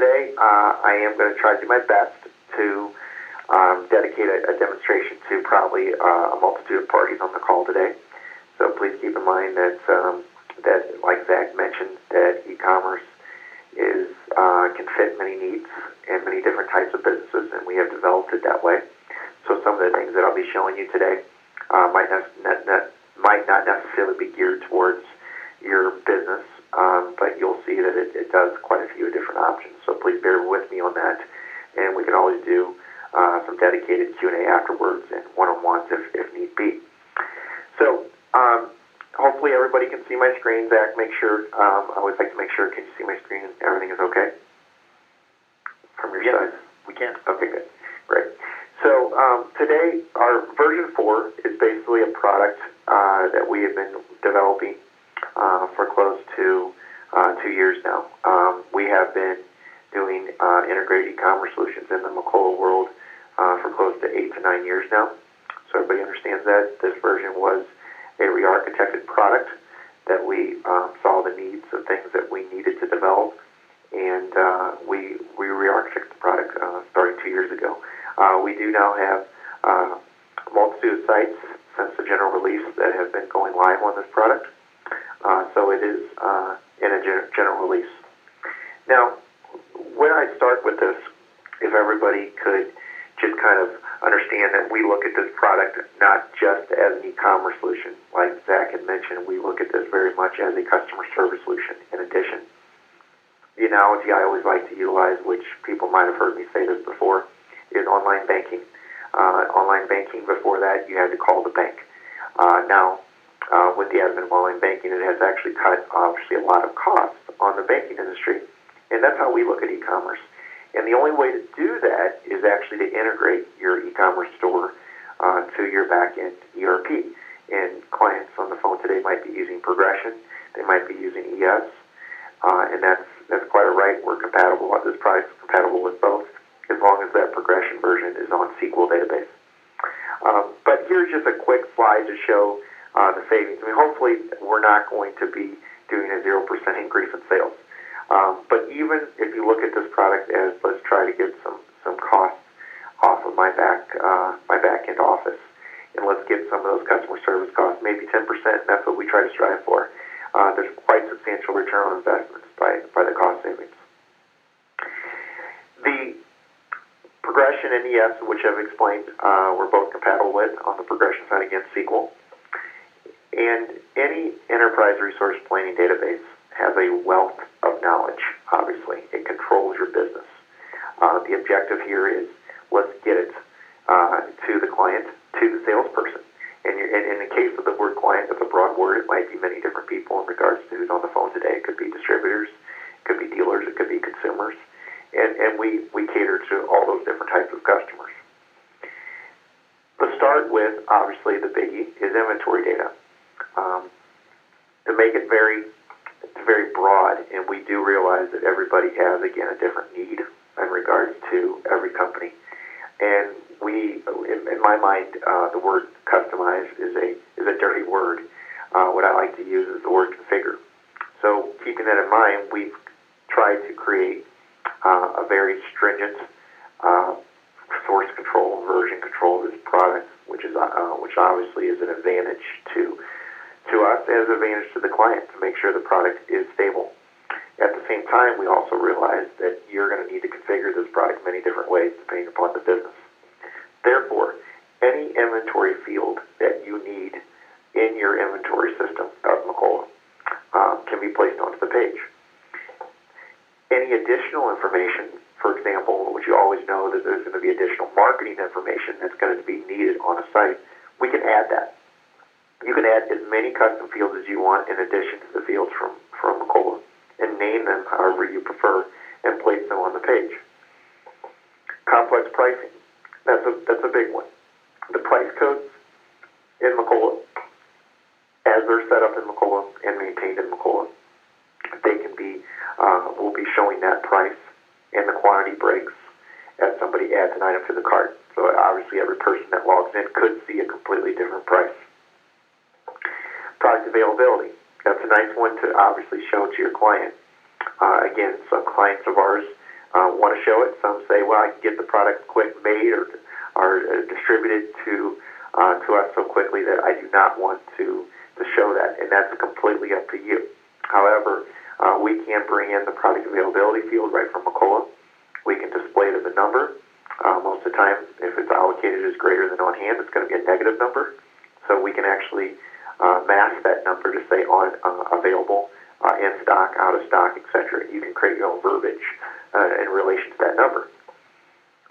today I am going to try to do my best to dedicate a demonstration to probably a multitude of parties on the call today. So please keep in mind that, like Zach mentioned, that e-commerce can fit many needs and many different types of businesses, and we have developed it that way. So some of the things that I'll be showing you today might not necessarily be geared towards your business, but you'll see that it does quite a few different options. So please bear with me on that, and we can always do some dedicated Q&A afterwards and one-on-ones if need be. So hopefully everybody can see my screen. Zach, make sure, I always like to make sure, can you see my screen and everything is okay? From your side? We can. Okay, good. Great. So today, our version 4 is basically a product that we have been developing for close to 2 years now. We have been doing integrated e-commerce solutions in the Macola world for close to 8 to 9 years now. So everybody understands that. This version was a re-architected product that we saw the needs of things that we needed to develop, and we re-architected the product starting 2 years ago. We do now have a multitude of sites since the general release that have been going live on this product. So it is in a general release. Now, when I start with this, if everybody could just kind of understand that we look at this product not just as an e-commerce solution. Like Zach had mentioned, we look at this very much as a customer service solution in addition. The analogy I always like to utilize, which people might have heard me say this before, is online banking. Online banking, before that, you had to call the bank. Now, with the advent of online banking, it has actually cut, obviously, a lot of costs on the banking industry, and that's how we look at e-commerce. And the only way to do that is actually to integrate your e-commerce store to your back-end ERP. And clients on the phone today might be using Progression, they might be using ES, and that's quite all right. We're compatible. This product is compatible with both, as long as that Progression version is on SQL database. But here's just a quick slide to show the savings. I mean, hopefully we're not going to be doing a 0% increase in sales. But even if you look at this product as, let's try to get some costs off of my back-end office, and let's get some of those customer service costs, maybe 10%, and that's what we try to strive for. There's quite substantial return on investments by the cost savings. The Progression and ES, which I've explained, we're both compatible with on the Progression side against SQL. And any enterprise resource planning database has a wealth of knowledge, obviously. It controls your business. The objective here is, let's get it to the client, to the salesperson. And in the case of the word client, it's a broad word. It might be many different people in regards to who's on the phone today. It could be distributors, it could be dealers, it could be consumers. And we cater to all those different types of customers. To start with, obviously, the biggie is inventory data. To make it very broad, and we do realize that everybody has, again, a different need in regards to every company. And we, in my mind, the word customize is a dirty word. What I like to use is the word configure. So keeping that in mind, we've tried to create a very stringent source control, version control of this product, which obviously is an advantage to us as an advantage to the client to make sure the product is stable. At the same time, we also realize that you're going to need to configure this product many different ways depending upon the business. Therefore, any inventory field that you need in your inventory system of Macola can be placed onto the page. Any additional information, for example, which you always know that there's going to be additional marketing information that's going to be needed on a site, we can add that. You can add as many custom fields as you want in addition to the fields from Macola, and name them however you prefer and place them on the page. Complex pricing, that's a big one. The price codes in Macola, as they're set up in Macola and maintained in Macola, they can be, we'll be showing that price and the quantity breaks as somebody adds an item to the cart. So obviously every person that logs in could see a completely different price. Product availability. That's a nice one to obviously show to your client. Again, some clients of ours want to show it. Some say, well, I can get the product quick made or distributed to us so quickly that I do not want to show that, and that's completely up to you. However, we can bring in the product availability field right from Macola. We can display it as a number. Most of the time, if it's allocated as greater than on hand, it's going to be a negative number. So we can actually mask that number to say on available, in stock, out of stock, etc. You can create your own verbiage in relation to that number.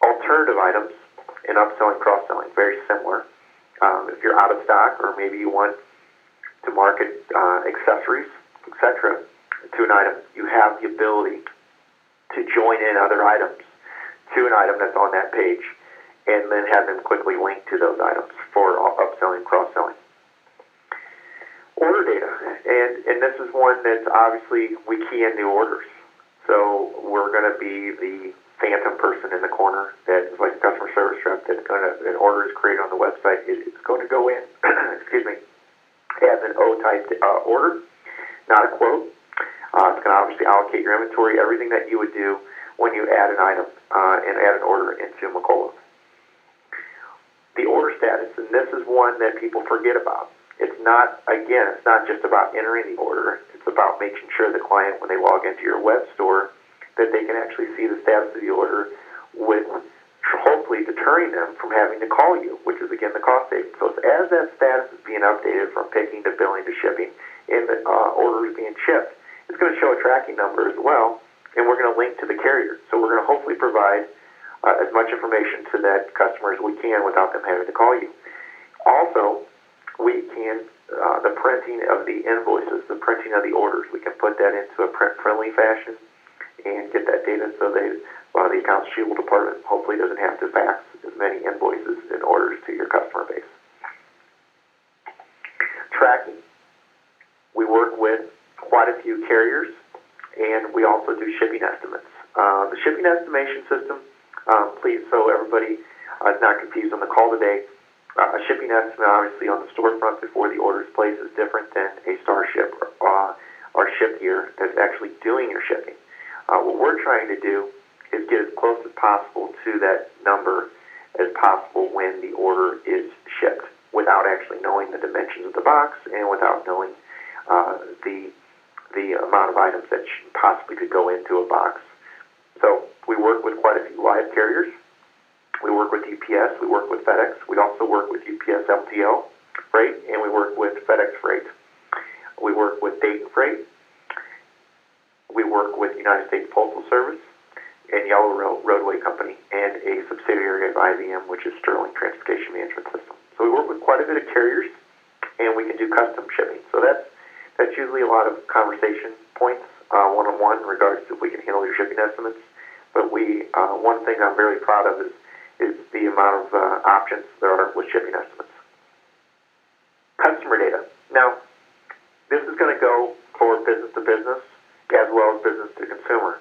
Alternative items in upselling, cross-selling, very similar. If you're out of stock, or maybe you want to market accessories, etc., to an item, you have the ability to join in other items to an item that's on that page, and then have them quickly link to those items for upselling, cross-selling. Order data, and this is one that obviously we key in new orders. So we're going to be the phantom person in the corner that is like a customer service rep that's going to, an order is created on the website, it's going to go in, excuse me, as an O-type order, not a quote. It's going to obviously allocate your inventory, everything that you would do when you add an item and add an order into Macola. The order status, and this is one that people forget about. It's not just about entering the order. It's about making sure the client, when they log into your web store, that they can actually see the status of the order, with hopefully deterring them from having to call you, which is, again, the cost savings. So as that status is being updated from picking to billing to shipping, and the order is being shipped, it's going to show a tracking number as well, and we're going to link to the carrier. So we're going to hopefully provide as much information to that customer as we can without them having to call you. Also, we can, the printing of the invoices, the printing of the orders, we can put that into a print-friendly fashion and get that data so the accounts receivable department hopefully doesn't have to fax as many invoices and orders to your customer base. Tracking. We work with quite a few carriers, and we also do shipping estimates. The shipping estimation system, please, so everybody is not confused on the call today, a shipping estimate, obviously, on the storefront before the order is placed is different than a Starship or Ship Gear that's actually doing your shipping. What we're trying to do is get as close as possible to that number as possible when the order is shipped, without actually knowing the dimensions of the box and without knowing the amount of items that possibly could go into a box. So we work with quite a few live carriers. We work with UPS, we work with FedEx, we also work with UPS LTL Freight, and we work with FedEx Freight. We work with Dayton Freight. We work with United States Postal Service and Yellow Roadway Company, and a subsidiary of IBM, which is Sterling Transportation Management System. So we work with quite a bit of carriers, and we can do custom shipping. So that's usually a lot of conversation points one-on-one in regards to if we can handle your shipping estimates. But one thing I'm very proud of is the amount of options there are with shipping estimates. Customer data. Now, this is going to go for business to business as well as business to consumer.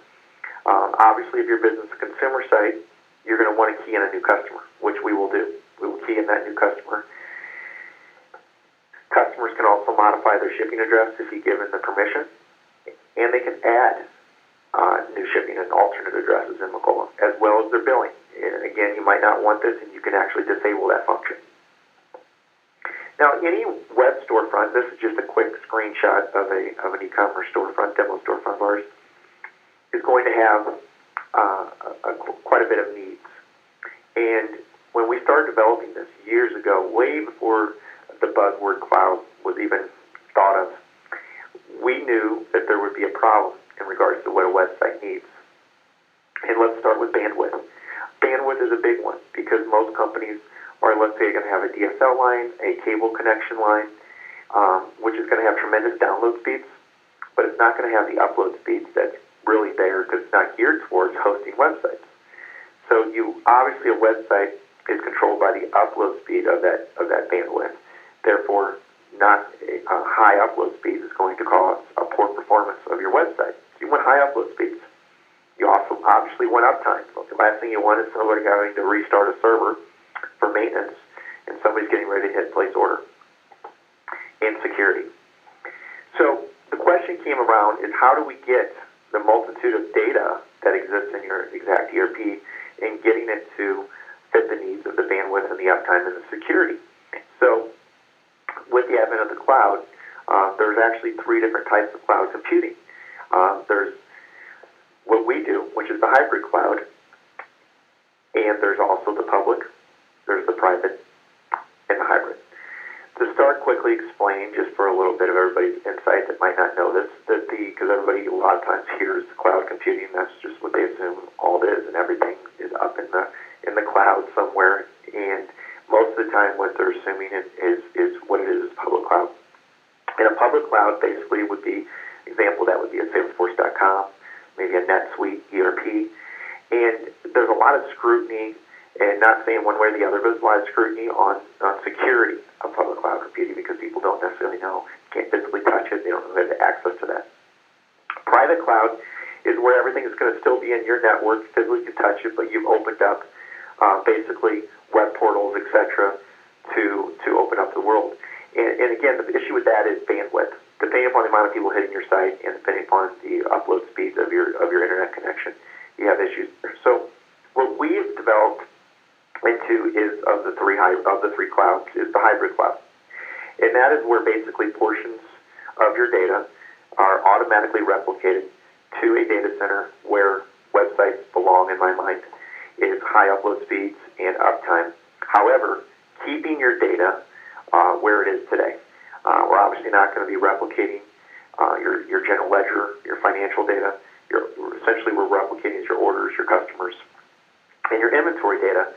Obviously, if you're business to consumer site, you're going to want to key in a new customer, which we will do. We will key in that new customer. Customers can also modify their shipping address if you give them the permission, and they can add new shipping and alternate addresses in Macola, as well as their billing. And again, you might not want this, and you can actually disable that function. Now, any web storefront, this is just a quick screenshot of an e-commerce storefront, demo storefront of ours, is going to have quite a bit of needs. And when we started developing this years ago, way before the buzzword cloud was even thought of, we knew that there would be a problem in regards to what a website needs. And let's start with bandwidth. Bandwidth is a big one because most companies are, let's say, going to have a DSL line, a cable connection line, which is going to have tremendous download speeds, but it's not going to have the upload speeds that's really there because it's not geared towards hosting websites. So obviously a website is controlled by the upload speed of that bandwidth. Therefore, not a high upload speed is going to cause a poor performance of your website. So you want high upload speeds. You also obviously want uptime. So the last thing you want is somebody having to restart a server for maintenance and somebody's getting ready to hit place order. And security. So the question came around is, how do we get the multitude of data that exists in your exact ERP and getting it to fit the needs of the bandwidth and the uptime and the security. So with the advent of the cloud, there's actually three different types of cloud computing. There's what we do, which is the hybrid cloud, and there's also the public, there's the private, and the hybrid. To start quickly explain, just for a little bit of everybody's insight that might not know this, because everybody a lot of times hears cloud computing, that's just what they assume all it is, and everything is up in the cloud somewhere, and most of the time what they're assuming is what it is public cloud. And a public cloud basically would be, example, that would be a Salesforce.com, maybe a NetSuite ERP, and there's a lot of scrutiny, and not saying one way or the other, but there's a lot of scrutiny on security of public cloud computing because people don't necessarily know, can't physically touch it, they don't know have access to that. Private cloud is where everything is going to still be in your network, physically can touch it, but you've opened up basically web portals, etc., to open up the world. And again, the issue with that is bandwidth. Depending upon the amount of people hitting your site and depending upon the upload speeds of your internet connection, you have issues there. So what we have developed into is of the three clouds is the hybrid cloud, and that is where basically portions of your data are automatically replicated to a data center where websites belong. In my mind, is high upload speeds and uptime. However, keeping your data where it is today. We're obviously not going to be replicating your general ledger, your financial data. Essentially, we're replicating your orders, your customers, and your inventory data,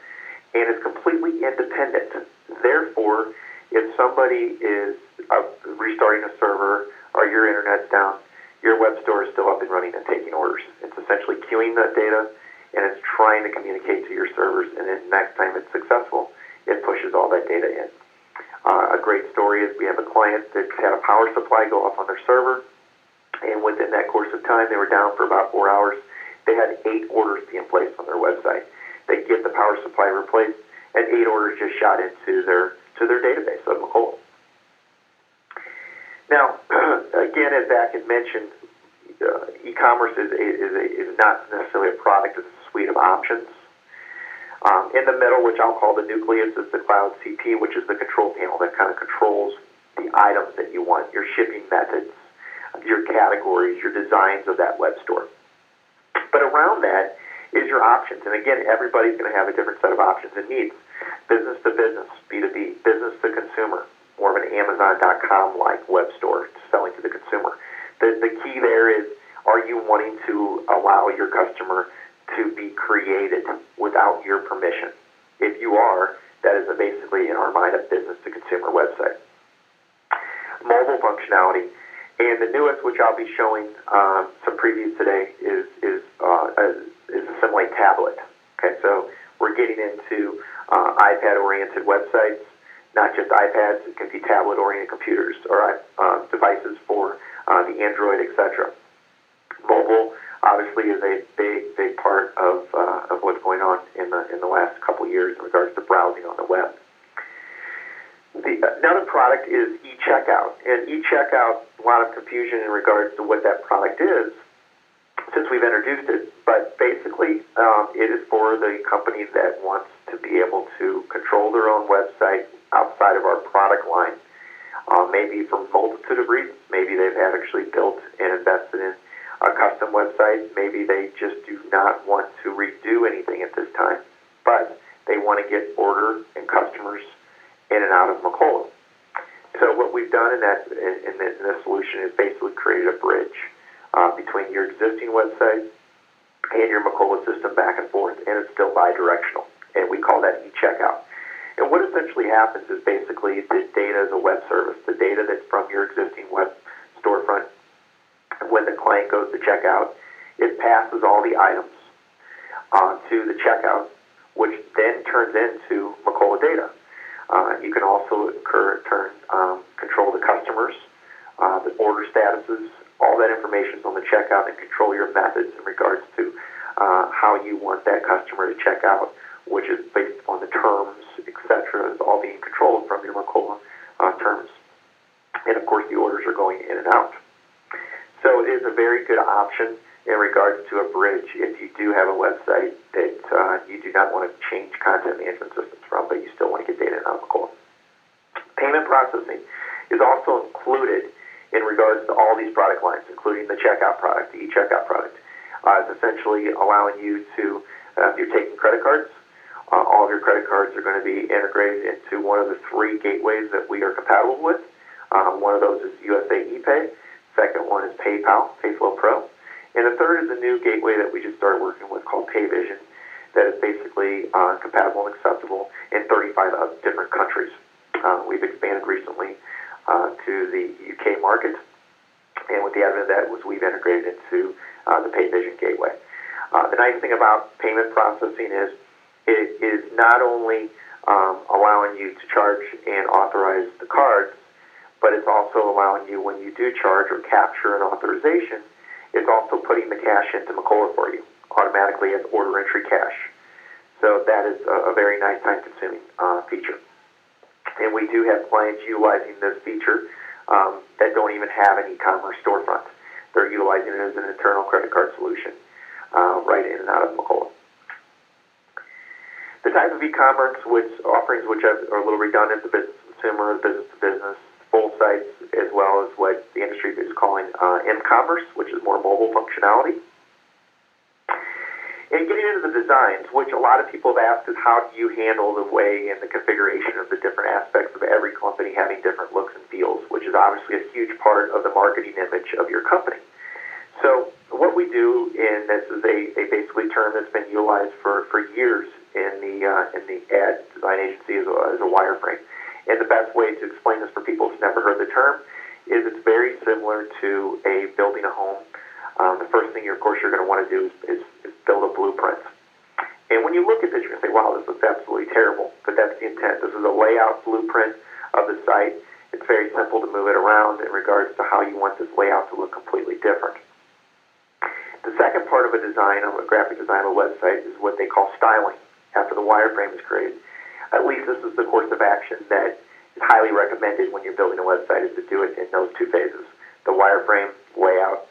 and it's completely independent. Therefore, if somebody is restarting a server or your internet's down, your web store is still up and running and taking orders. It's essentially queuing that data, and it's trying to communicate to your servers, and then next time it's successful, it pushes all that data in. A great story is we have a client that had a power supply go off on their server, and within that course of time, they were down for about 4 hours. They had 8 orders being placed on their website. They get the power supply replaced, and 8 orders just shot into their database of Macola. Now, again, as Zach had mentioned, e-commerce is not necessarily a product; it's a suite of options. In the middle, which I'll call the nucleus, is the Cloud CP, which is the control panel that kind of controls the items that you want, your shipping methods, your categories, your designs of that web store. But around that is your options. And again, everybody's going to have a different set of options and needs. Business to business, B2B, business to consumer, more of an Amazon.com-like web store selling to the consumer. The key there is, are you wanting to allow your customer to be created without your permission? If you are, that is basically, in our mind, a business-to-consumer website. Mobile functionality, and the newest, which I'll be showing some previews today, is Asimilate tablet. Okay, so we're getting into iPad-oriented websites, not just iPads. It can be tablet-oriented computers or devices for the Android, etc. Mobile obviously is a big part of what's going on in the last couple years in regards to browsing on the web. Another product is e-checkout, and e-checkout, a lot of confusion in regards to what that product is since we've introduced it, but basically it is for the company that wants to be able to control their own website outside of our product line, maybe for a multitude of reasons. Maybe they've actually built and invested in a custom website. Maybe they just do not want to redo anything at this time, but they want to get order and customers in and out of Macola. So what we've done in this solution is basically created a bridge between your existing website and your Macola system back and forth, and it's still bi-directional, and we call that e-checkout. And what essentially happens is basically the data is a web service, the data that's from your existing web storefront. When the client goes to checkout, it passes all the items to the checkout, which then turns into Macola data. You can also control the customers, the order statuses, all that information is on the checkout, and control your methods in regards to how you want that customer to check out, which is based on the terms, etc. is all being controlled from your Macola terms. And of course, the orders are going in and out. So it is a very good option in regards to a bridge if you do have a website that you do not want to change content management systems from, but you still want to get data out of Macola. Payment processing is also included in regards to all these product lines, including the checkout product, the e-checkout product. It's essentially allowing you to, if you're taking credit cards, all of your credit cards are going to be integrated into one of the 3 gateways that we are compatible with. One of those is USA ePay. Second one is PayPal, PayFlow Pro. And the third is a new gateway that we just started working with called PayVision that is basically compatible and acceptable in 35 different countries. We've expanded recently to the UK market, and with the advent of that was we've integrated into the PayVision gateway. The nice thing about payment processing is it is not only allowing you to charge and authorize the cards, but it's also allowing you, when you do charge or capture an authorization, it's also putting the cash into Macola for you automatically as order entry cash. So that is a very nice time-consuming feature. And we do have clients utilizing this feature that don't even have an e-commerce storefront. They're utilizing it as an internal credit card solution right in and out of Macola. The type of e-commerce offerings which are a little redundant, the business-to-consumer, business-to-business, full sites, as well as what the industry is calling m-commerce, which is more mobile functionality. And getting into the designs, which a lot of people have asked is how do you handle the way and the configuration of the different aspects of every company having different looks and feels, which is obviously a huge part of the marketing image of your company. So what we do, and this is a basically term that's been utilized for years in the ad design agency is a wireframe. And the best way to explain this for people who've never heard the term is it's very similar to building a home. The first thing, of course, you're going to want to do is build a blueprint. And when you look at this, you're going to say, wow, this looks absolutely terrible. But that's the intent. This is a layout blueprint of the site. It's very simple to move it around in regards to how you want this layout to look completely different. The second part of a design, of a graphic design of a website, is what they call styling after the wireframe is created. At least this is the course of action that is highly recommended when you're building a website, is to do it in those 2 phases. The wireframe, layout,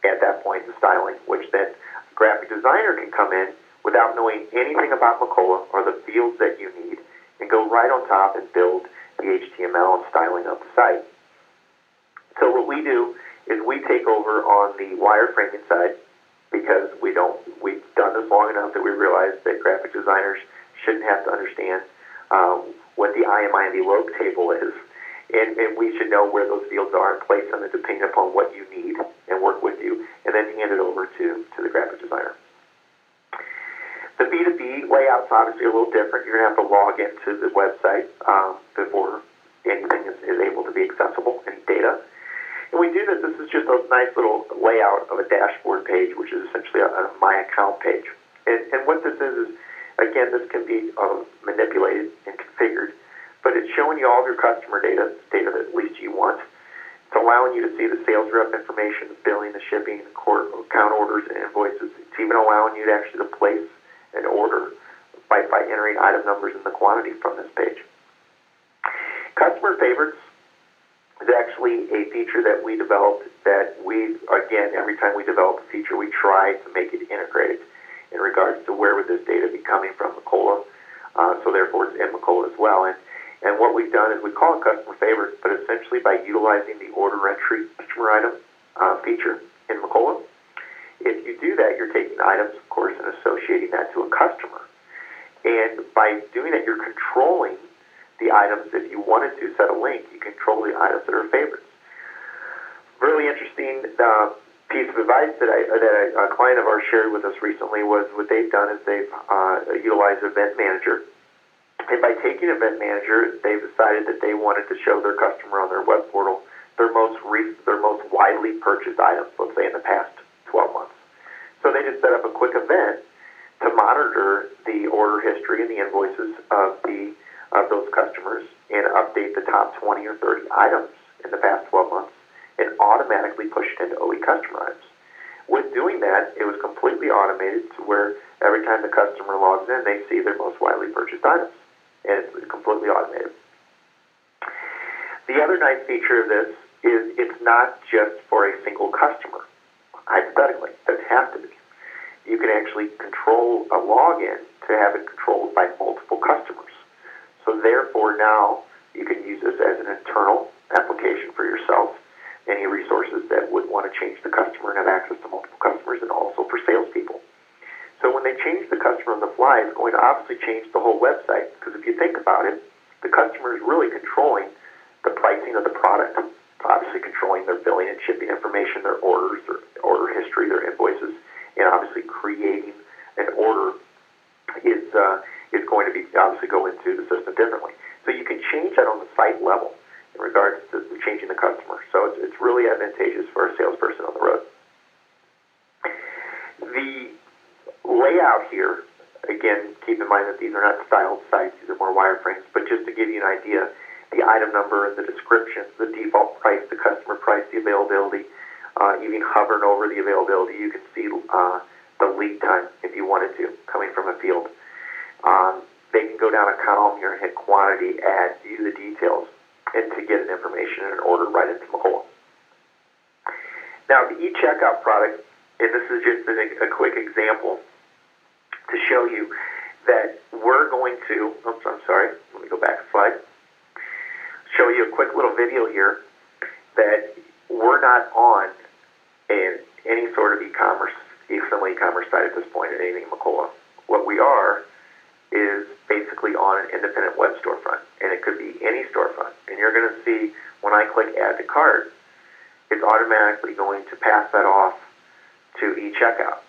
at that point the styling, which then a graphic designer can come in without knowing anything about Macola or the fields that you need and go right on top and build the HTML and styling of the site. So what we do is we take over on the wireframing side because we've done this long enough that we realize that graphic designers shouldn't have to understand what the IMI and the log table is, and we should know where those fields are and place them depending upon what you need and work with you, and then hand it over to the graphic designer. The B2B layout's obviously a little different. You're going to have to log into the website before anything is able to be accessible, any data. And we do this. This is just a nice little layout of a dashboard page, which is essentially a My Account page. And what this is again, this can be manipulated and configured, but it's showing you all of your customer data that at least you want. It's allowing you to see the sales rep information, the billing, the shipping, the account orders, and invoices. It's even allowing you to actually place an order by entering item numbers and the quantity from this page. Customer favorites is actually a feature that we developed that every time we develop a feature, we try to make it integrated in regards to where would this data be coming from Macola, so therefore it's in Macola as well. And what we've done is we call it customer favorites, but essentially by utilizing the order entry customer item feature in Macola, if you do that, you're taking items, of course, and associating that to a customer. And by doing that, you're controlling the items. If you wanted to set a link, you control the items that are favorites. Really interesting piece of advice that a client of ours shared with us recently was what they've done is they've utilized Event Manager. And by taking Event Manager, they've decided that they wanted to show their customer on their web portal their most widely purchased items, let's say in the past 12 months. So they just set up a quick event to monitor the order history and the invoices of those customers and update the top 20 or 30 items in the past 12 months and automatically push it into OE customer items. With doing that, it was completely automated to where every time the customer logs in, they see their most widely purchased items. And it's completely automated. The other nice feature of this is it's not just for a single customer. hypothetically. It doesn't have to be. You can actually control a login to have it controlled by multiple customers. So therefore now you can use this as an internal application for yourself, any resources that would want to change the customer and have access to multiple customers, and also for salespeople. So when they change the customer on the fly, it's going to obviously change the whole website, because if you think about it, the customer is really controlling the pricing of the product, obviously controlling their billing and shipping information, their orders, their order history, their invoices, and obviously creating an order is going to be obviously go into the system differently. So you can change that on the site level in regards to changing the customer. So it's really advantageous for a salesperson on the road. The layout here, again, keep in mind that these are not styled sites, these are more wireframes, but just to give you an idea, the item number, the description, the default price, the customer price, the availability, even hovering over the availability, you can see the lead time if you wanted to, coming from a field. They can go down a column here and hit quantity, add, view the details, and to get an information and an order right into Macola. Now, the e-checkout product, and this is just a quick example to show you that we're going to, oops, I'm sorry, let me go back a slide, show you a quick little video here that we're not on any sort of e-commerce, external e-commerce site at this point in anything in Macola. What we are is basically on an independent web storefront, and it could be any storefront. And you're going to see when I click Add to Cart, it's automatically going to pass that off to e-checkout,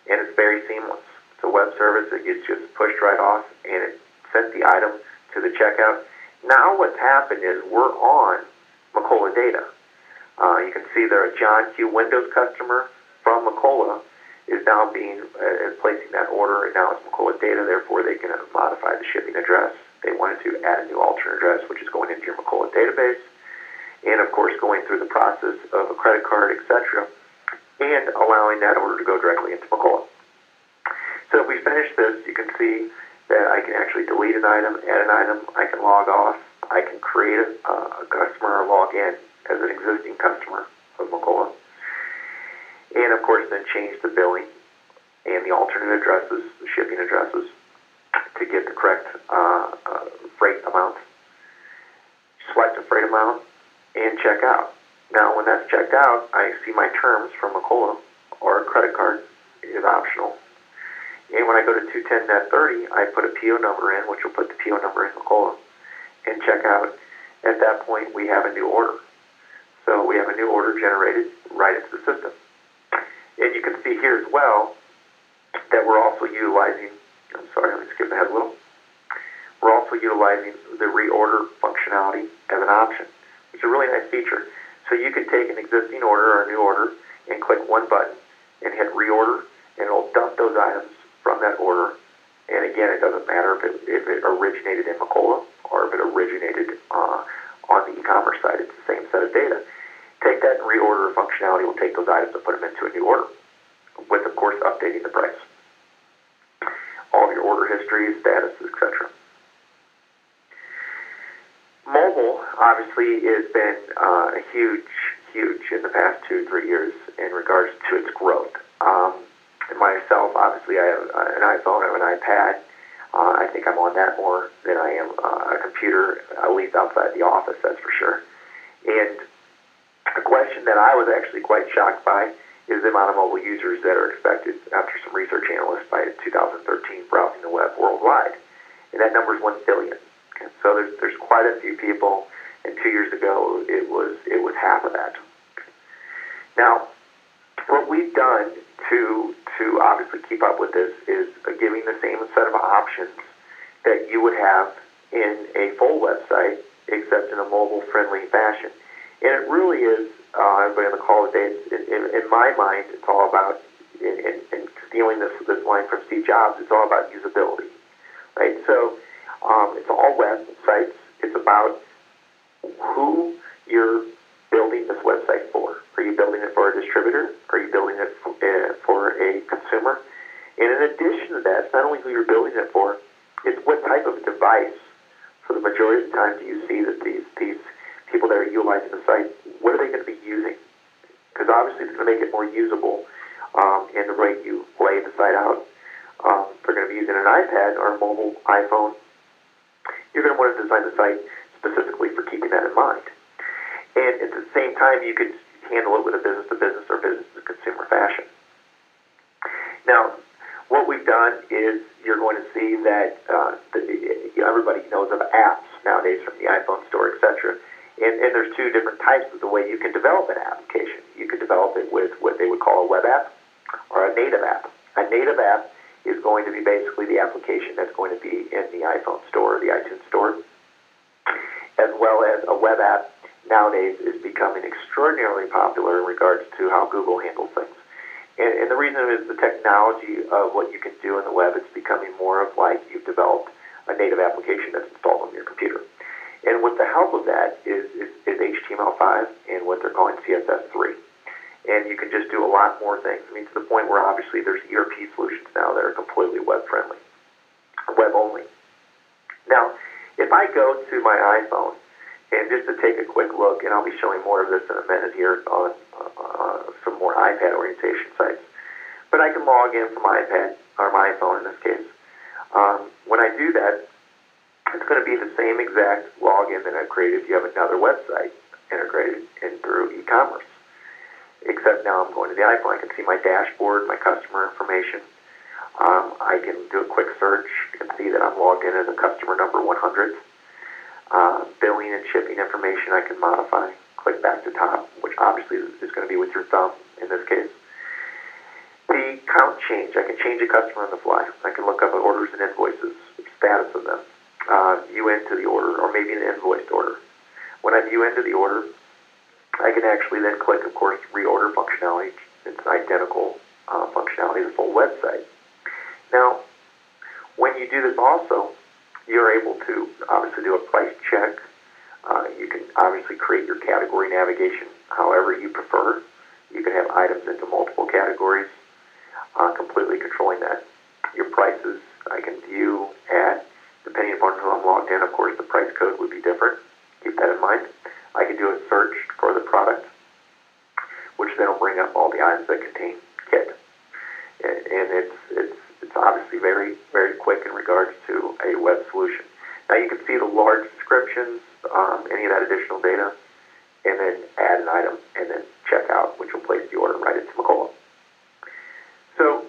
and it's very seamless. It's a web service that gets just pushed right off, and it sent the item to the checkout. Now what's happened is we're on Macola data. You can see there a John Q. Windows customer from Macola is now placing that order, and now it's Macola data, therefore they can modify the shipping address. They wanted to add a new alternate address, which is going into your Macola database, and of course going through the process of a credit card, etc., and allowing that order to go directly into Macola. So if we finish this, you can see that I can actually delete an item, add an item, I can log off, I can create a customer or log in as an existing customer of Macola, and of course then change the billing and the alternate addresses, the shipping addresses, to get the correct freight amount. Select a freight amount and check out. Now when that's checked out, I see my terms from Macola, or a credit card is optional. And when I go to 210 net 30, I put a PO number in, which will put the PO number in Macola, and check out. At that point, we have a new order. So we have a new order generated right into the system. And you can see here as well that we're also utilizing, I'm sorry, let me skip ahead a little. We're also utilizing the reorder functionality as an option, which is a really nice feature. So you could take an existing order or a new order and click one button and hit reorder, and it'll dump those items from that order. And again, it doesn't matter if it originated in Macola or if it originated on the e-commerce site. It's the same set of data. Take that and reorder functionality will take those items and put them into a new order, with of course updating the price, all of your order history, status, etc. Mobile obviously has been huge in the past 2-3 years in regards to its growth. And myself, obviously, I have an iPhone, I have an iPad. I think I'm on that more than I am a computer, at least outside the office, that's for sure. And a question that I was actually quite shocked by is the amount of mobile users that are expected after some research analysts by 2013 browsing the web worldwide. And that number is 1 billion. Okay? So there's quite a few people, and 2 years ago it was half of that. Now, what we've done to obviously keep up with this is giving the same set of options that you would have in a full website, except in a mobile-friendly fashion. And it really is, everybody on the call today, in my mind, it's all about, in stealing this line from Steve Jobs, it's all about usability, right? So it's all websites. It's about who you're building this website for. Are you building it for a distributor? Are you building it for a consumer? And in addition to that, it's not only who you're building it for, it's what type of device. For the majority of the time, do you see that these people that are utilizing the site, what are they going to be using? because obviously it's going to make it more usable in the way you lay the site out. If they're going to be using an iPad or a mobile iPhone, you're going to want to design the site specifically for keeping that in mind. And at the same time, you could handle it with a business-to-business or business-to-consumer fashion. Now, what we've done is you're going to see that everybody knows of apps nowadays from the iPhone store, etc. And there's two different types of the way you can develop an application. You can develop it with what they would call a web app or a native app. A native app is going to be basically the application that's going to be in the iPhone store or the iTunes store, as well as a web app nowadays is becoming extraordinarily popular in regards to how Google handles things. And the reason is the technology of what you can do in the web. It's becoming more of like you've developed a native application that's installed on your computer. And with the help of that is HTML5 and what they're calling CSS3. And you can just do a lot more things. I mean, to the point where obviously there's ERP solutions now that are completely web-friendly, web-only. Now, if I go to my iPhone, and just to take a quick look, and I'll be showing more of this in a minute here on some more iPad orientation sites, but I can log in from my iPad, or my iPhone in this case. When I do that, it's going to be the same exact login that I've created if you have another website integrated in through e-commerce. Except now I'm going to the iPhone. I can see my dashboard, my customer information. I can do a quick search and see that I'm logged in as a customer number 100. Billing and shipping information I can modify. Click back to top, which obviously is going to be with your thumb in this case. The count change. I can change a customer on the fly. I can look up orders and invoices, status of them. View into the order, or maybe an invoiced order. When I view into the order, I can actually then click, of course, reorder functionality. It's an identical functionality of the full website. Now, when you do this also, you're able to obviously do a price check. You can obviously create your category navigation however you prefer. You can have items into multiple categories, completely controlling that. Your prices, I can view, add, depending upon who I'm logged in. Of course, the price code would be different. Keep that in mind. I can do a search for the product, which then will bring up all the items that contain kit. And it's obviously very, very quick in regards to a web solution. Now you can see the large descriptions, any of that additional data, and then add an item, and then check out, which will place the order right into Macola. So,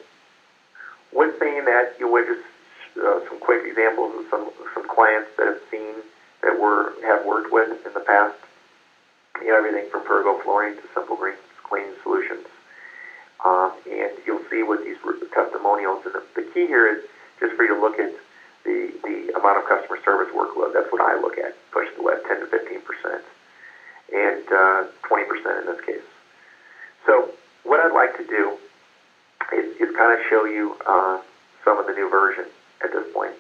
with saying that, you would just some quick examples of some clients that have seen that have worked with in the past. You know, everything from Pergo Flooring to Simple Green Cleaning Solutions. And you'll see with these testimonials, and the key here is just for you to look at the amount of customer service workload. That's what I look at. Push the web 10 to 15%, and 20% in this case. So what I'd like to do is kind of show you some of the new version at this point.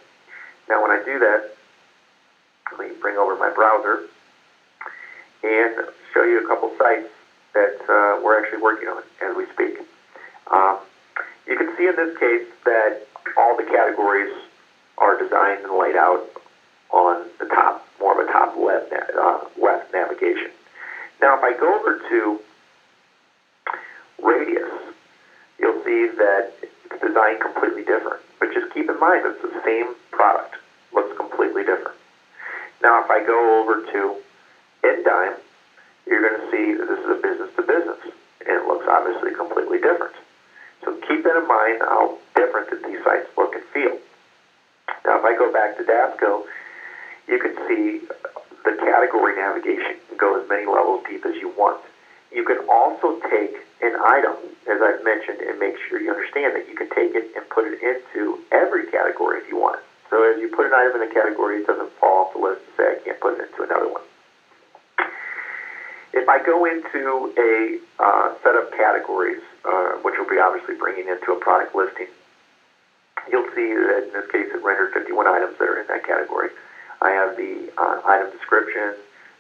Now when I do that, let me bring over my browser and show you a couple sites that we're actually working on as we speak. You can see in this case that all the categories are designed and laid out on the top, more of a top left navigation. Now if I go over to Radius, you'll see that it's designed completely different. But just keep in mind it's the same product, looks completely different. Now if I go over to Endime, you're going to see that this is a business-to-business, and it looks obviously completely different. So keep that in mind how different that these sites look and feel. Now if I go back to Dasco, you can see the category navigation can go as many levels deep as you want. You can also take an item, as I've mentioned, and make sure you understand that you can take it and put it into every category if you want. So as you put an item in a category, it doesn't fall off the list to say I can't put it into another one. If I go into a set of categories, which will be obviously bringing into a product listing, you'll see that in this case it rendered 51 items that are in that category. I have the item description,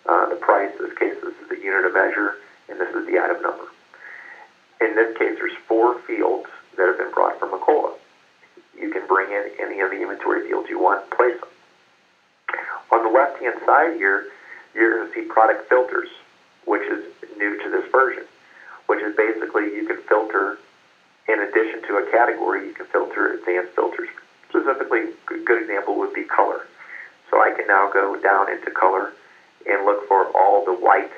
the price, in this case this is the unit of measure, and this is the item number. In this case there's 4 fields that have been brought from Macola. You can bring in any of the inventory fields you want and place them. On the left hand side here, you're going to see product filters, which is new to this version. which is basically you can filter, in addition to a category, you can filter advanced filters. Specifically, a good example would be color. So I can now go down into color and look for all the white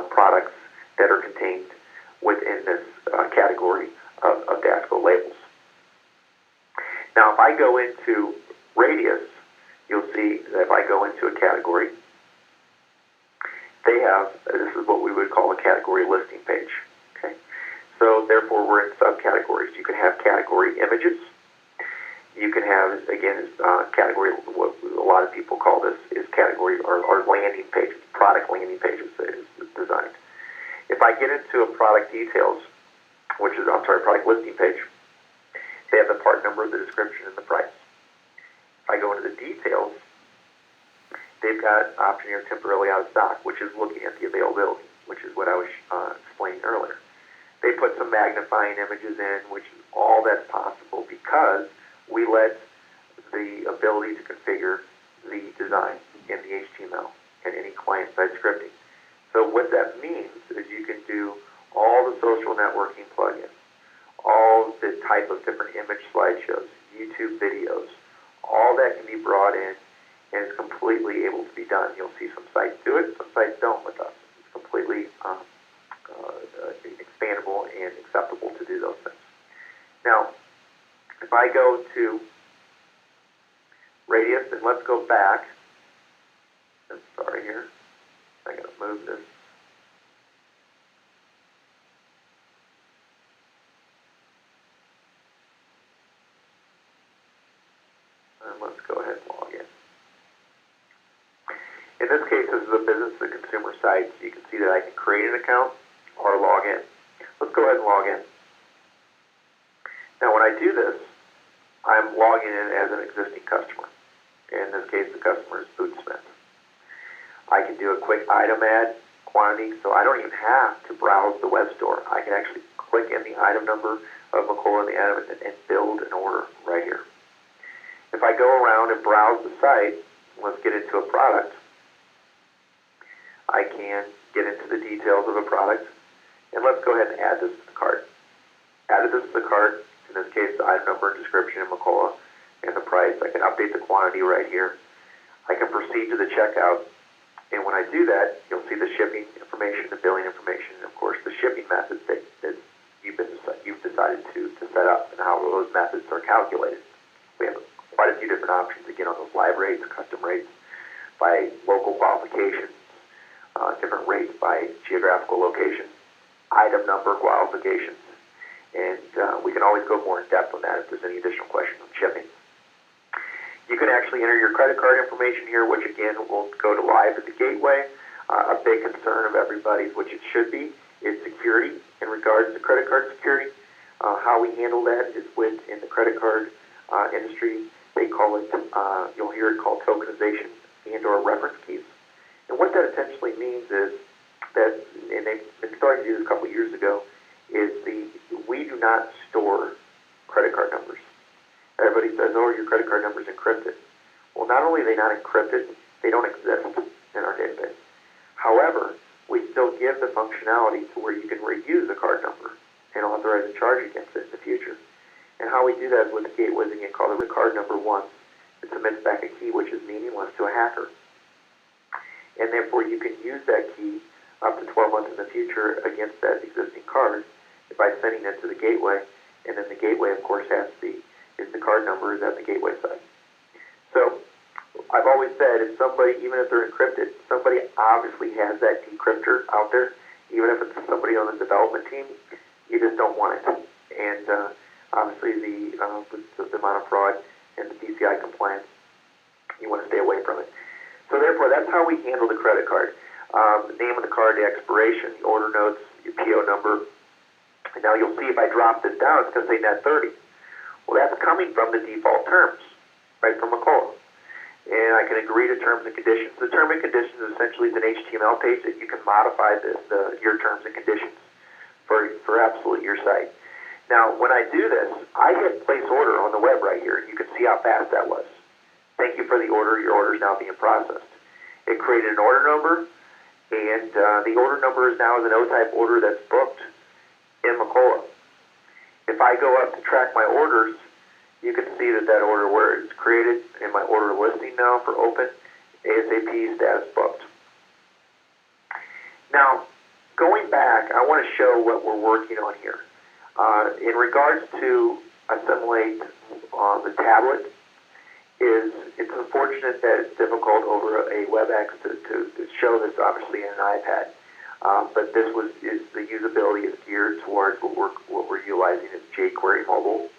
products that are contained within this category of DASCO labels. Now, if I go into radius, you'll see that if I go into a category, they have, this is what we would call a category listing page. Okay, so therefore we're in subcategories. You can have category images. You can have, again, category, what a lot of people call this is category or landing pages, product landing pages is designed. If I get into a product details, product listing page, they have the part number, the description, and the price. If I go into the details, they've got option here, temporarily out of stock, which is looking at the availability, which is what I was explaining earlier. They put some magnifying images in, which is all that's possible because we let the ability to configure the design in the HTML and any client-side scripting. So what that means is you can do all the social networking plugins, all the type of different image slideshows, YouTube videos, all that can be brought in and is completely able to be done. You'll see some sites do it, some sites don't with us. It's completely expandable and acceptable to do those things. Now, if I go to radius, and let's go back. I'm sorry here. I gotta move this. And let's go ahead and log in. In this case, this is a business to consumer site, so you can see that I can create an account or log in. Let's go ahead and log in. Now, when I do this, I'm logging in as an existing customer. In this case, the customer is Bootsmith. I can do a quick item add quantity, so I don't even have to browse the web store. I can actually click in the item number of Macola and the item and build an order right here. If I go around and browse the site, let's get into a product. I can get into the details of a product, and let's go ahead and add this to the cart. Added this to the cart. In this case, the item number and description in Macola and the price. I can update the quantity right here. I can proceed to the checkout. And when I do that, you'll see the shipping information, the billing information, and of course the shipping methods that you've decided to set up and how those methods are calculated. We have quite a few different options, again, on those live rates, custom rates, by local qualifications, different rates by geographical location, item number qualifications. And we can always go more in depth on that if there's any additional questions on shipping. You can actually enter your credit card information here, which again will go to live at the gateway. A big concern of everybody's, which it should be, is security in regards to credit card security. How we handle that is in the credit card industry. They call it, you'll hear it called tokenization and/or reference keys. And what that essentially means is that, and they've been starting to do this a couple years ago, is we do not store credit card numbers. Everybody says, oh, your credit card number is encrypted. Well, not only are they not encrypted, they don't exist in our database. However, we still give the functionality to where you can reuse the card number and authorize a charge against it in the future. And how we do that is with the gateways, again, called the card number once. It submits back a key which is meaningless to a hacker. And therefore, you can use that key up to 12 months in the future against that existing card by sending it to the gateway. And then the gateway, of course, is the card number is at the gateway side. So I've always said, if somebody, even if they're encrypted, somebody obviously has that decryptor out there. Even if it's somebody on the development team, you just don't want it. And obviously, the amount of fraud and the PCI compliance, you want to stay away from it. So therefore, that's how we handle the credit card. The name of the card, the expiration, the order notes, your PO number. And now you'll see if I drop this down, it's going to say net 30. Well, that's coming from the default terms, right from Macola. And I can agree to terms and conditions. The term and conditions essentially is an HTML page that you can modify your terms and conditions for absolutely your site. Now, when I do this, I hit place order on the web right here, and you can see how fast that was. Thank you for the order. Your order is now being processed. It created an order number, and the order number is now an O-type order that's booked. in Macola. If I go up to track my orders, you can see that order where it's created in my order listing now for open, ASAP status booked. Now, going back, I want to show what we're working on here. In regards to Asimilate on the tablet, it's unfortunate that it's difficult over a WebEx to show this obviously in an iPad. But the usability is geared towards what we're utilizing is jQuery Mobile,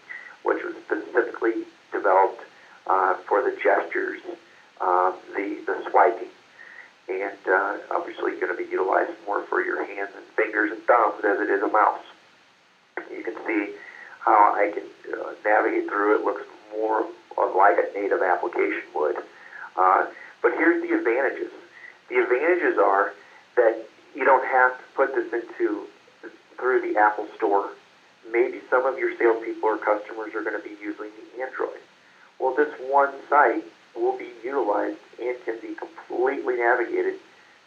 which was specifically developed for the gestures, the swiping, and obviously going to be utilized more for your hands and fingers and thumbs as it is a mouse. You can see how I can navigate through it. Looks more like a native application would. But here's the advantages. The advantages are that you don't have to put this through the Apple Store. Maybe some of your salespeople or customers are going to be using the Android. Well, this one site will be utilized and can be completely navigated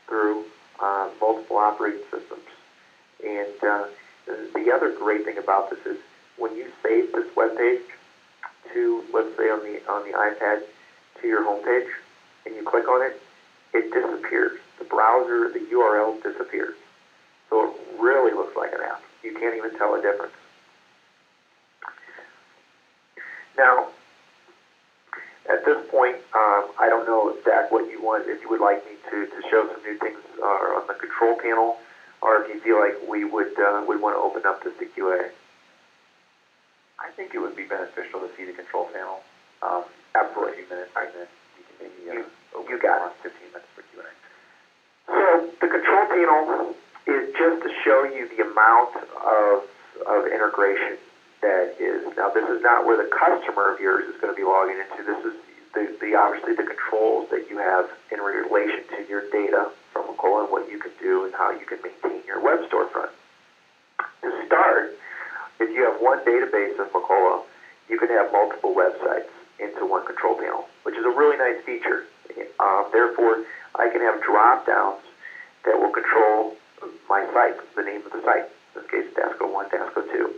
through multiple operating systems. And the other great thing about this is when you save this web page to, let's say on the iPad, to your home page, and you click on it, it disappears. The browser, the URL disappears. So it really looks like an app. You can't even tell a difference. Now, at this point, I don't know, Zach, what you want, if you would like me to show some new things on the control panel, or if you feel like we would want to open up this to QA. I think it would be beneficial to see the control panel. Absolutely. For a few minutes, and then you can maybe you got it. 15 minutes for Q&A. So the control panel is just to show you the amount of integration that is. Now, this is not where the customer of yours is going to be logging into. This is obviously the controls that you have in relation to your data from Macola and what you can do and how you can maintain your web storefront. To start, if you have one database of Macola, you can have multiple websites into one control panel, which is a really nice feature. Therefore, I can have drop-downs that will control my site, the name of the site, in this case, Dasco 1, Dasco 2.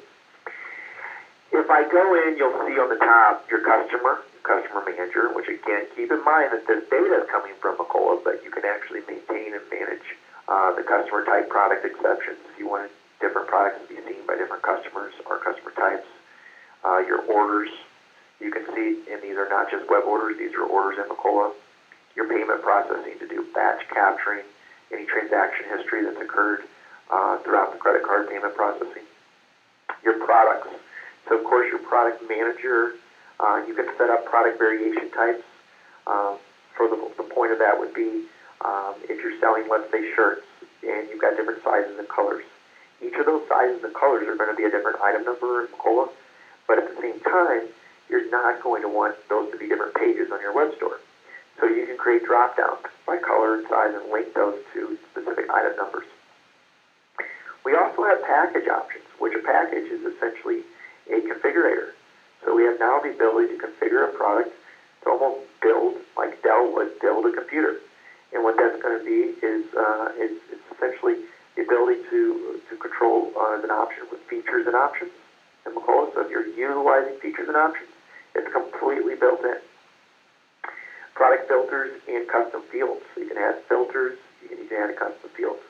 If I go in, you'll see on the top your customer manager, which again, keep in mind that this data is coming from Macola, but you can actually maintain and manage the customer type product exceptions. If you wanted different products to be seen by different customers or customer types, your orders, you can see, and these are not just web orders, these are orders in Macola. Your payment processing to do batch capturing, any transaction history that's occurred throughout the credit card payment processing. Your products. So, of course, your product manager, you can set up product variation types. For the point of that would be if you're selling, let's say, shirts, and you've got different sizes and colors. Each of those sizes and colors are going to be a different item number in Macola, but at the same time, you're not going to want those to be different pages on your web store. So you can create drop-downs by color and size and link those to specific item numbers. We also have package options, which a package is essentially a configurator. So we have now the ability to configure a product to almost build, like Dell would build a computer. And what that's going to be is it's essentially the ability to control as an option with features and options in Macola. So if you're utilizing features and options, it's completely built in. Product filters and custom fields. So you can add filters, you can add custom fields.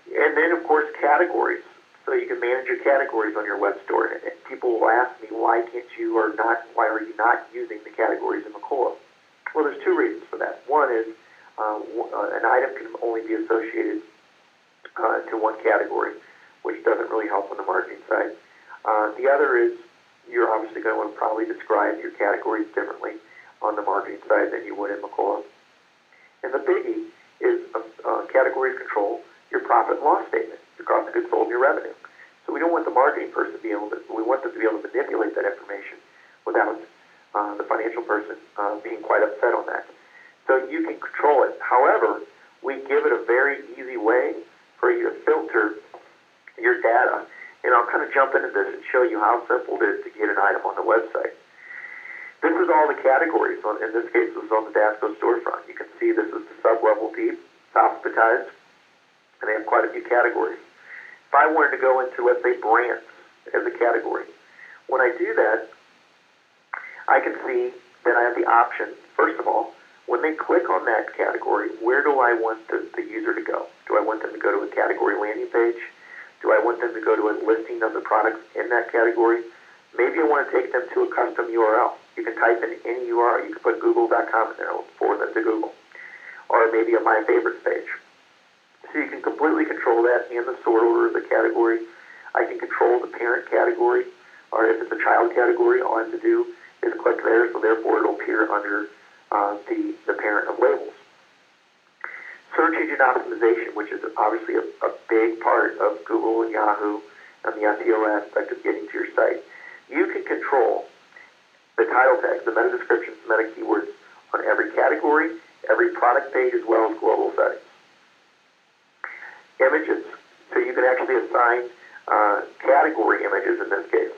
And then, of course, categories. So you can manage your categories on your web store. And people will ask me, why are you not using the categories in Macola? Well, there's two reasons for that. One is an item can only be associated to one category, which doesn't really help on the marketing side. The other is you're obviously going to want to probably describe your categories differently on the marketing side than you would in Macola. And the biggie is categories control your profit and loss statement, your cost of goods sold, and your revenue. So we don't want the marketing person to be able to, we want them to be able to manipulate that information without the financial person being quite upset on that. So you can control it. However, we give it a very easy way for you to filter your data. And I'll kind of jump into this and show you how simple it is to get an item on the website. This is all the categories. In this case, this is on the Dasco storefront. You can see this is the sub-level piece, it's alphabetized, and they have quite a few categories. If I wanted to go into, let's say, brands as a category, when I do that, I can see that I have the option, first of all, when they click on that category, where do I want the user to go? Do I want them to go to a category landing page? Do I want them to go to a listing of the products in that category? Maybe I want to take them to a custom URL. You can type in any URL. You can put google.com in there. It'll forward them to Google. Or maybe a My Favorites page. So you can completely control that and the sort order of the category. I can control the parent category, or if it's a child category, all I have to do is click there, so therefore it'll appear under the parent of labels. Search engine optimization, which is obviously a big part of Google and Yahoo and the SEO aspect of getting to your site. You can control the title tags, the meta descriptions, meta keywords on every category, every product page, as well as global settings. Images, so you can actually assign category images in this case.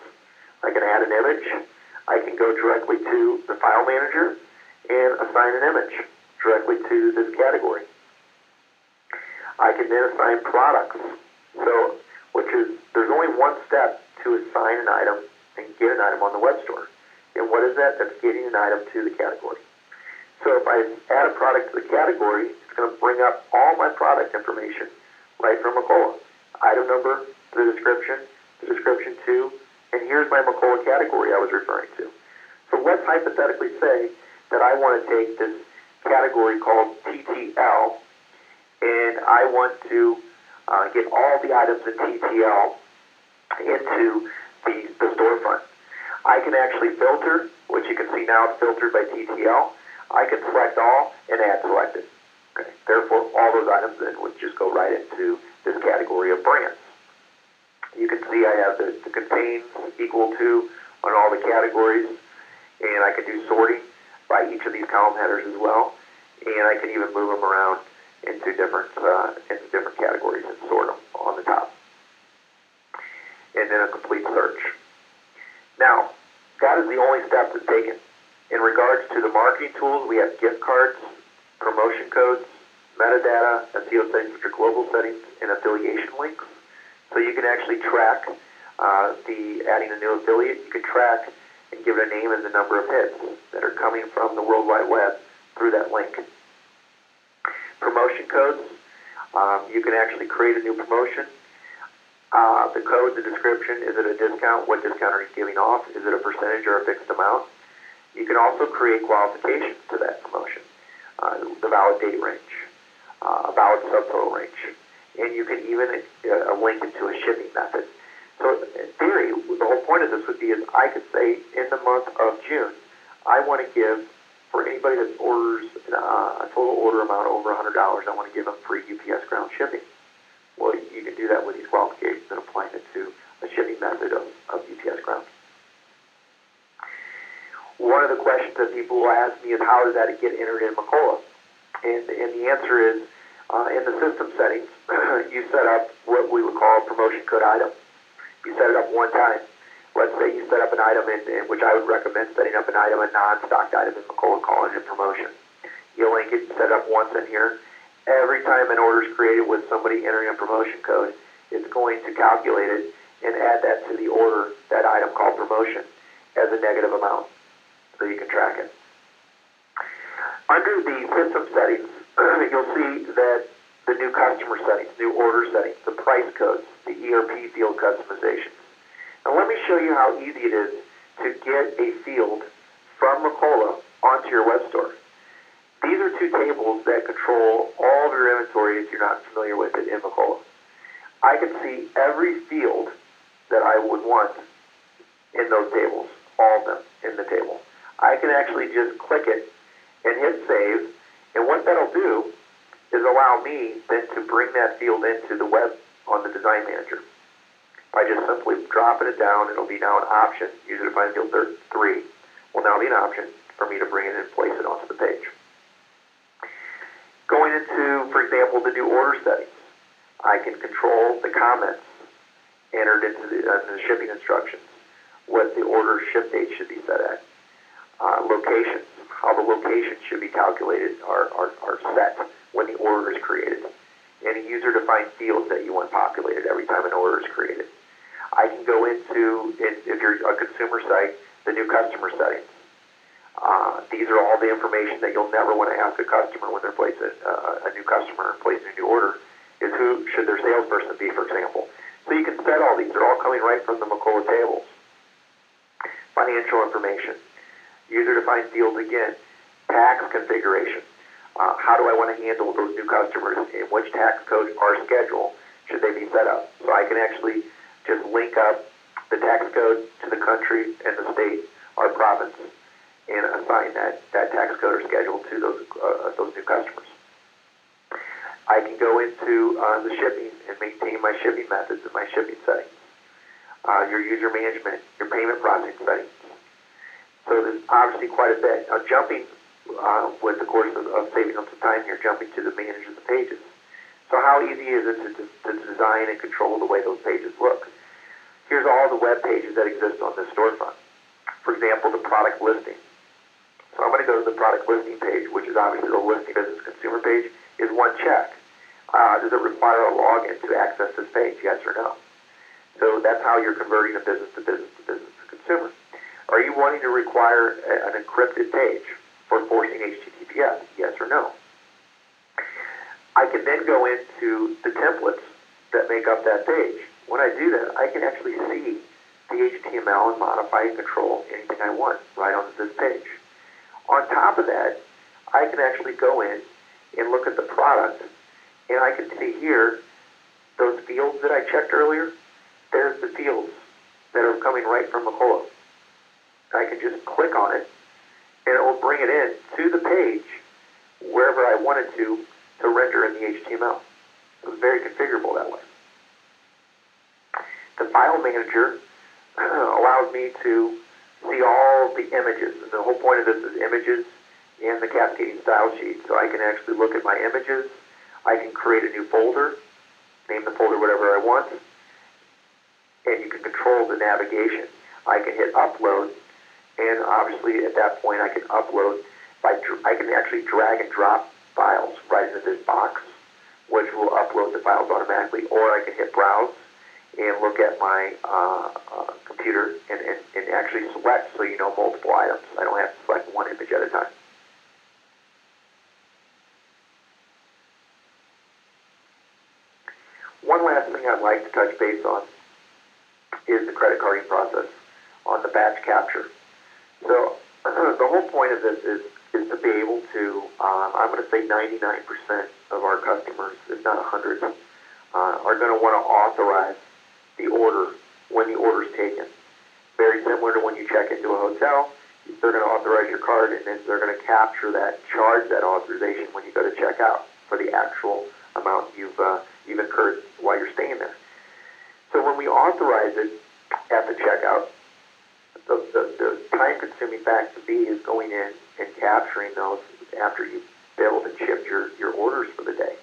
I can add an image. I can go directly to the file manager and assign an image directly to this category. I can then assign products. So, there's only one step to assign an item and get an item on the web store. And what is that? That's getting an item to the category. So if I add a product to the category, it's going to bring up all my product information right from Macola. Item number, the description too, and here's my Macola category I was referring to. So let's hypothetically say that I want to take this category called TTL, and I want to get all the items in TTL into the storefront. I can actually filter, which you can see now it's filtered by TTL. I can select all and add selected. Okay. Therefore, all those items then would just go right into this category of brands. You can see I have the contains equal to on all the categories, and I can do sorting by each of these column headers as well, and I can even move them around into different categories and sort them on the top. And then a complete search. Now, that is the only step that's taken. In regards to the marketing tools, we have gift cards, promotion codes, metadata, SEO settings, which are global settings, and affiliation links. So you can actually track adding a new affiliate. You can track and give it a name and the number of hits that are coming from the World Wide Web through that link. Promotion codes, you can actually create a new promotion. The code, the description, is it a discount? What discount are you giving off? Is it a percentage or a fixed amount? You can also create qualifications to that promotion, the valid date range, a valid subtotal range, and you can even link it to a shipping method. So in theory, the whole point of this would be is I could say in the month of June, I want to give, for anybody that orders a total order amount over $100, I want to give them free UPS ground shipping. Well, you can do that with these qualifications and applying it to a shipping method of UPS ground. One of the questions that people will ask me is how does that get entered in Macola? And the answer is in the system settings, you set up what we would call a promotion code item. You set it up one time. Let's say you set up an item in which I would recommend setting up an item, a non-stocked item in Macola, calling it promotion. You link it, set it up once in here. Every time an order is created with somebody entering a promotion code, it's going to calculate it and add that to the order, that item called promotion, as a negative amount, so you can track it. Under the system settings, you'll see that the new customer settings, new order settings, the price codes, the ERP field customizations. Now let me show you how easy it is to get a field from Macola onto your web store. These are two tables that control all of your inventory if you're not familiar with it in Macola. I can see every field that I would want in those tables, all of them in the table. I can actually just click it and hit save, and what that'll do is allow me then to bring that field into the web on the Design Manager. By just simply dropping it down, it'll be now an option. User defined field 3 will now be an option for me to bring it and place it onto the page. Going into, for example, the new order settings, I can control the comments entered into the shipping instructions, what the order ship date should be set at, locations, how the location should be calculated are set when the order is created. any user-defined fields that you want populated every time an order is created. I can go into, if you're a consumer site, the new customer settings. These are all the information that you'll never want to ask a customer when they're placing a new customer placing a new order, is who should their salesperson be, for example. So you can set all these. They're all coming right from the Macola tables. Financial information. User-defined fields again. Tax configuration. How do I want to handle those new customers? In which tax code or schedule should they be set up? So I can actually just link up the tax code to the country and the state or province and assign that tax code or schedule to those new customers. I can go into the shipping and maintain my shipping methods and my shipping settings. Your user management, your payment processing settings. So there's obviously quite a bit. Now jumping, with the course of saving up some time here, jumping to the manage the pages. So how easy is it to design and control the way those pages look? Here's all the web pages that exist on this storefront. For example, the product listing. So I'm going to go to the product listing page, which is obviously the listing business consumer page, is one check. Does it require a login to access this page, yes or no? So that's how you're converting a business to business to business to consumer. Are you wanting to require an encrypted page for forcing HTTPS, yes or no? I can then go into the templates that make up that page. When I do that, I can actually see the HTML and modify and control anything I want right on this page. On top of that, I can actually go in and look at the product, and I can see here those fields that I checked earlier. There's the fields that are coming right from Macola. I can just click on it, and it will bring it in to the page wherever I wanted to render in the HTML. So it's very configurable that way. The file manager allows me to see all the images. And the whole point of this is images in the cascading style sheet. So I can actually look at my images. I can create a new folder, name the folder whatever I want, and you can control the navigation. I can hit upload, and obviously at that point I can upload. I can actually drag and drop files right into this box, which will upload the files automatically, or I can hit browse and look at my computer and actually select so you know multiple items. I don't have to select one image at a time. One last thing I'd like to touch base on is the credit carding process on the batch capture. So the whole point of this is to be able to, I'm going to say 99% of our customers, if not 100, are going to want to authorize the order when the order is taken. Very similar to when you check into a hotel, they're going to authorize your card, and then they're going to capture that, charge that authorization when you go to check out for the actual amount you've incurred while you're staying there. So when we authorize it at the checkout, the time-consuming factor B is going in and capturing those after you build and ship your orders for the day.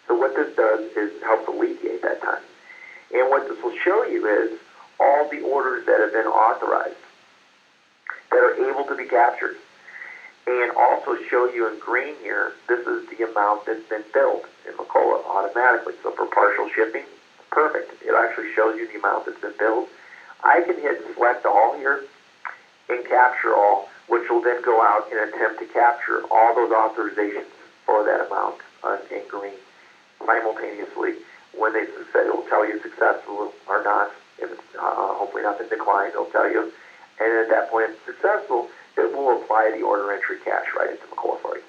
So what this does is helps alleviate that time. And what this will show you is all the orders that have been authorized that are able to be captured. And also show you in green here, this is the amount that's been billed in Macola automatically. So for partial shipping, perfect. It actually shows you the amount that's been billed. I can hit select all here and capture all, which will then go out and attempt to capture all those authorizations for that amount in green simultaneously. When they succeed, it will tell you successful or not. If it's hopefully not been declined, it'll tell you. And at that point, if it's successful, it will apply the order entry cache right into Macola for you.